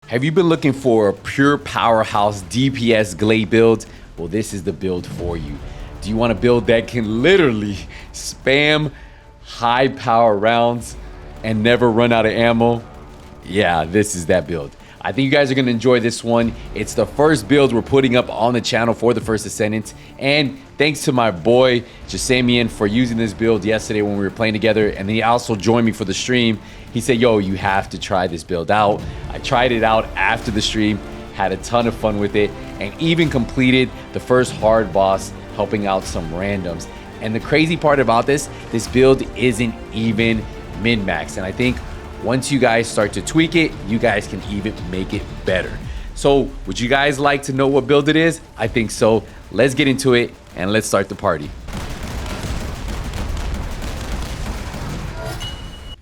Have you been looking for a pure powerhouse DPS GLEY build? Well, this is the build for you. Do you want a build that can literally spam high power rounds and never run out of ammo? Yeah, this is that build. I think you guys are going to enjoy this one. It's the first build we're putting up on the channel for the First Descendant. And thanks to my boy, Jasamian, for using this build yesterday when we were playing together. And then he also joined me for the stream. He said, yo, you have to try this build out. I tried it out after the stream, had a ton of fun with it, and even completed the first hard boss, helping out some randoms. And the crazy part about this build isn't even min-max. And I think once you guys start to tweak it, you guys can even make it better. So would you guys like to know what build it is? I think so. Let's get into it and let's start the party.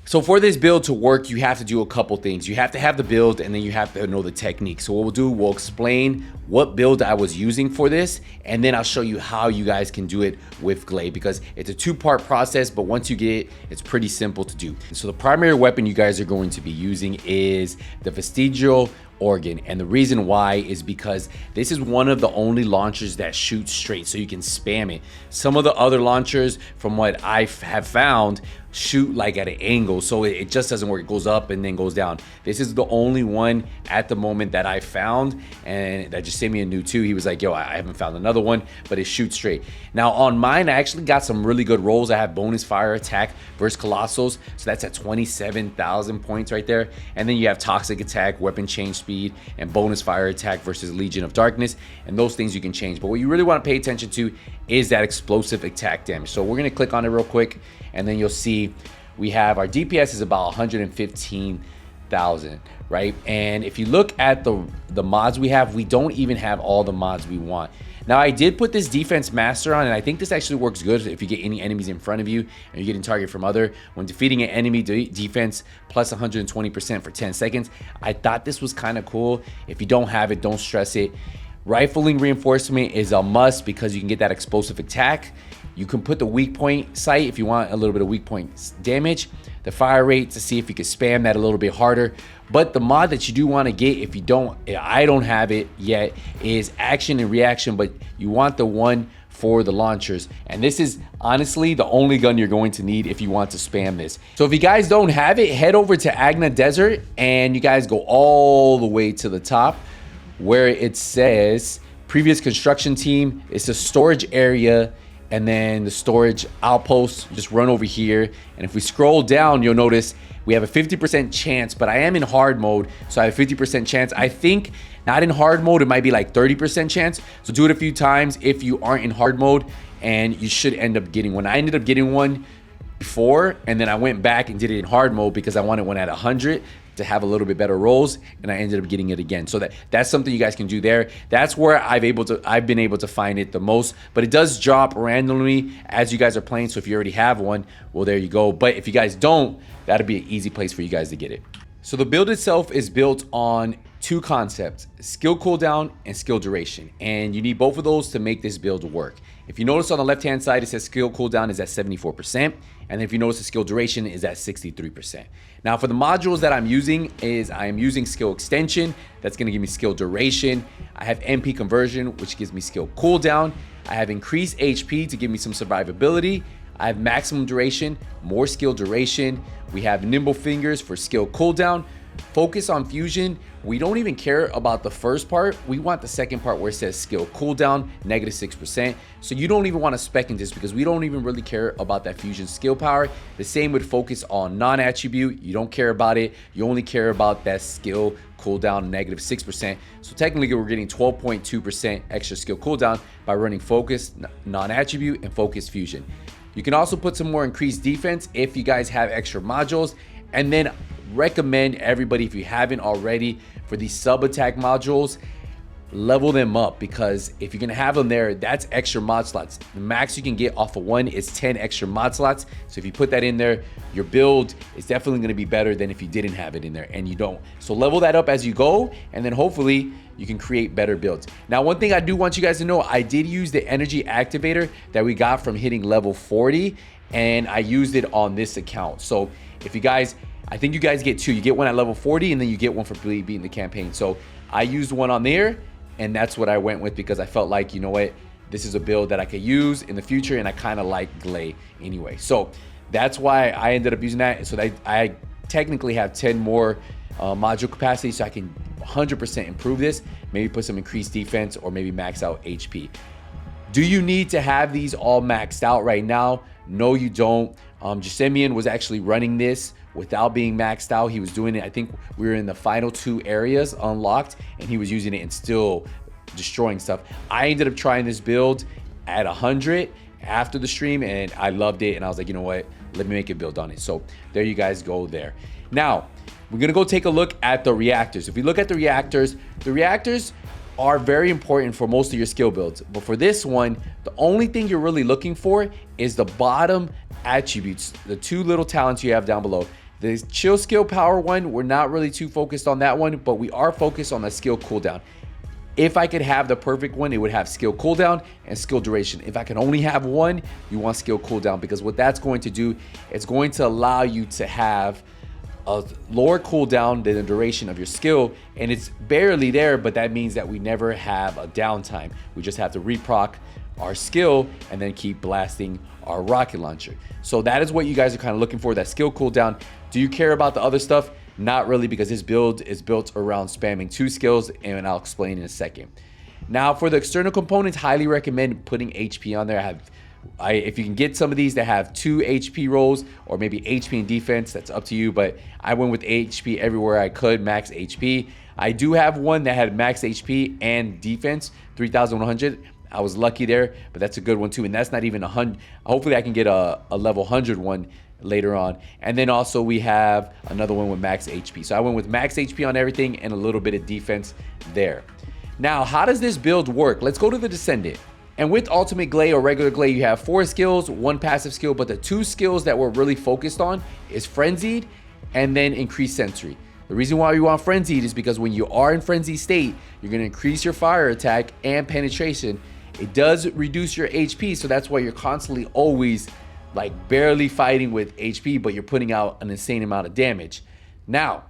So for this build to work, you have to do a couple things. You have to have the build and then you have to know the technique. So what we'll do, we'll explain what build I was using for this, and then I'll show you how you guys can do it with GLEY, because it's a two-part process, but once you get it, it's pretty simple to do. So the primary weapon you guys are going to be using is the vestigial organ, and the reason why is because this is one of the only launchers that shoots straight, so you can spam it. Some of the other launchers, from what I have found, shoot like at an angle, so it just doesn't work. It goes up and then goes down. This is the only one at the moment that I found, and that Jasamian knew too. He was like, yo, I haven't found another one, but it shoots straight. Now on mine, I actually got some really good rolls. I have bonus fire attack versus colossals, so that's at 27,000 points right there. And then you have toxic attack, weapon change speed, and bonus fire attack versus Legion of Darkness, and those things you can change. But what you really want to pay attention to is that explosive attack damage. So we're going to click on it real quick, and then you'll see we have our DPS is about 115,000, right? And if you look at the mods we have, we don't even have all the mods we want. Now I did put this defense master on, and I think this actually works good if you get any enemies in front of you and you're getting target from other. When defeating an enemy, defense plus 120% for 10 seconds. I thought this was kind of cool. If you don't have it, don't stress it. Rifling reinforcement is a must because you can get that explosive attack. You can put the weak point sight if you want a little bit of weak point damage. The fire rate to see if you can spam that a little bit harder. But the mod that you do want to get, if you don't, I don't have it yet, is action and reaction, but you want the one for the launchers. And this is honestly the only gun you're going to need if you want to spam this. So if you guys don't have it, head over to Agna Desert and you guys go all the way to the top where it says previous construction team. It's a storage area, and then the storage outpost. Just run over here, and if we scroll down, you'll notice we have a 50% chance, but I am in hard mode, so I have a 50% chance. I think not in hard mode, it might be like 30% chance. So do it a few times if you aren't in hard mode, and you should end up getting one. I ended up getting one before, and then I went back and did it in hard mode because I wanted one at 100 to have a little bit better rolls, and I ended up getting it again. So that's something you guys can do there. That's where I've been able to find it the most, but it does drop randomly as you guys are playing. So if you already have one, well, there you go. But if you guys don't, that'll be an easy place for you guys to get it. So the build itself is built on two concepts: skill cooldown and skill duration, and you need both of those to make this build work. If you notice on the left hand side, it says skill cooldown is at 74%, and if you notice the skill duration is at 63%. Now for the modules that I'm using, I am using skill extension. That's going to give me skill duration. I have MP conversion, which gives me skill cooldown. I have increased HP to give me some survivability. I have maximum duration, more skill duration. We have nimble fingers for skill cooldown. Focus on fusion. We don't even care about the first part. We want the second part where it says skill cooldown, -6%. So you don't even want to spec in this because we don't even really care about that fusion skill power. The same with focus on non-attribute. You don't care about it. You only care about that skill cooldown, -6%. So technically we're getting 12.2% extra skill cooldown by running focus, non-attribute, and focus fusion. You can also put some more increased defense if you guys have extra modules. And then recommend everybody, if you haven't already, for these sub attack modules, level them up, because if you're gonna have them there, that's extra mod slots. The max you can get off of one is 10 extra mod slots. So if you put that in there, your build is definitely gonna be better than if you didn't have it in there, and you don't. So level that up as you go, and then hopefully you can create better builds. Now, one thing I do want you guys to know, I did use the energy activator that we got from hitting level 40, and I used it on this account. So if you guys I think you guys get 2. You get one at level 40, and then you get one for beating the campaign. So I used one on there, and that's what I went with because I felt like, you know what, this is a build that I could use in the future, and I kind of like GLEY anyway. So that's why I ended up using that. So that I technically have 10 more module capacity, so I can 100% improve this. Maybe put some increased defense or maybe max out HP. Do you need to have these all maxed out right now? No, you don't. Jasemian was actually running this without being maxed out. He was doing it, I think we were in the final 2 areas unlocked, and he was using it and still destroying stuff. I ended up trying this build at 100 after the stream, and I loved it, and I was like, you know what, let me make a build on it. So there you guys go there. Now we're gonna go take a look at the reactors. If we look at the reactors are very important for most of your skill builds, but for this one, the only thing you're really looking for is the bottom attributes, the 2 little talents you have down below. The chill skill power one, we're not really too focused on that one, but we are focused on the skill cooldown. If I could have the perfect one, it would have skill cooldown and skill duration. If I can only have one, you want skill cooldown, because what that's going to do, it's going to allow you to have a lower cooldown than the duration of your skill, and it's barely there, but that means that we never have a downtime. We just have to reproc our skill and then keep blasting our rocket launcher. So that is what you guys are kind of looking for, that skill cooldown. Do you care about the other stuff? Not really, because this build is built around spamming 2 skills, and I'll explain in a second. Now for the external components, highly recommend putting HP on there. If you can get some of these that have 2 HP rolls, or maybe HP and defense, that's up to you, but I went with HP everywhere I could, max HP. I do have one that had max HP and defense, 3,100. I was lucky there, but that's a good one too, and that's not even 100. Hopefully I can get a level 100 one later on. And then also we have another one with max HP. So I went with max HP on everything and a little bit of defense there. Now, how does this build work? Let's go to the Descendant. And with Ultimate GLEY or regular GLEY, you have 4 skills, 1 passive skill, but the 2 skills that we're really focused on is Frenzied and then Increased Sensory. The reason why we want Frenzied is because when you are in Frenzy state, you're gonna increase your fire attack and penetration. It does reduce your HP, so that's why you're constantly always like barely fighting with HP, but you're putting out an insane amount of damage. Now,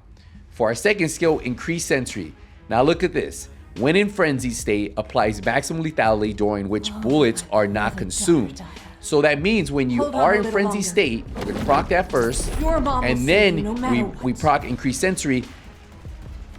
for our second skill, Increased Sensory. Now look at this. When in Frenzy state, applies maximum lethality during which bullets are not consumed. So that means when you are in Frenzy state, we're gonna proc that first, and then we proc Increased Sensory.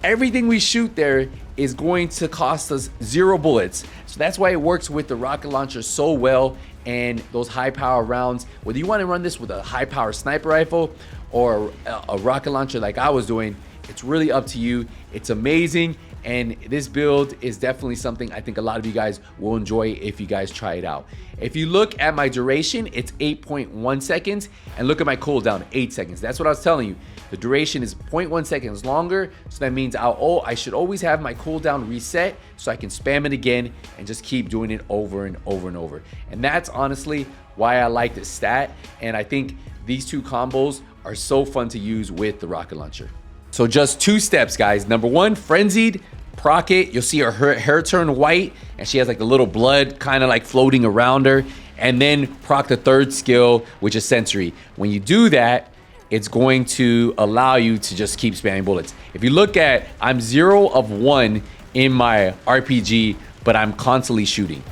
Everything we shoot there is going to cost us 0 bullets. So that's why it works with the rocket launcher so well, and those high power rounds. Whether you want to run this with a high power sniper rifle or a rocket launcher like I was doing, it's really up to you. It's amazing, and this build is definitely something I think a lot of you guys will enjoy if you guys try it out. If you look at my duration, it's 8.1 seconds, and look at my cooldown, 8 seconds. That's what I was telling you. The duration is 0.1 seconds longer, so that means I should always have my cooldown reset so I can spam it again and just keep doing it over and over and over. And that's honestly why I like this stat, and I think these 2 combos are so fun to use with the rocket launcher. So just 2 steps, guys. Number 1, Frenzied, proc it. You'll see her hair turn white, and she has like a little blood kind of like floating around her. And then proc the 3rd skill, which is Sensory. When you do that, it's going to allow you to just keep spamming bullets. If you look at, I'm 0 of 1 in my RPG, but I'm constantly shooting.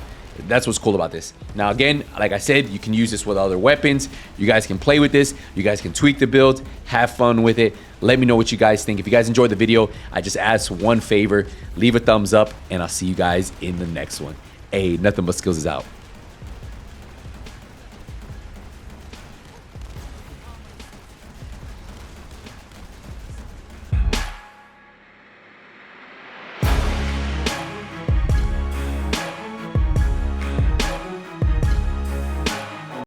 That's what's cool about this. Now again, like I said, you can use this with other weapons. You guys can play with this. You guys can tweak the build, have fun with it. Let me know what you guys think. If you guys enjoyed the video, I just ask one favor, leave a thumbs up, and I'll see you guys in the next one. Hey, Nothing But Skills is out.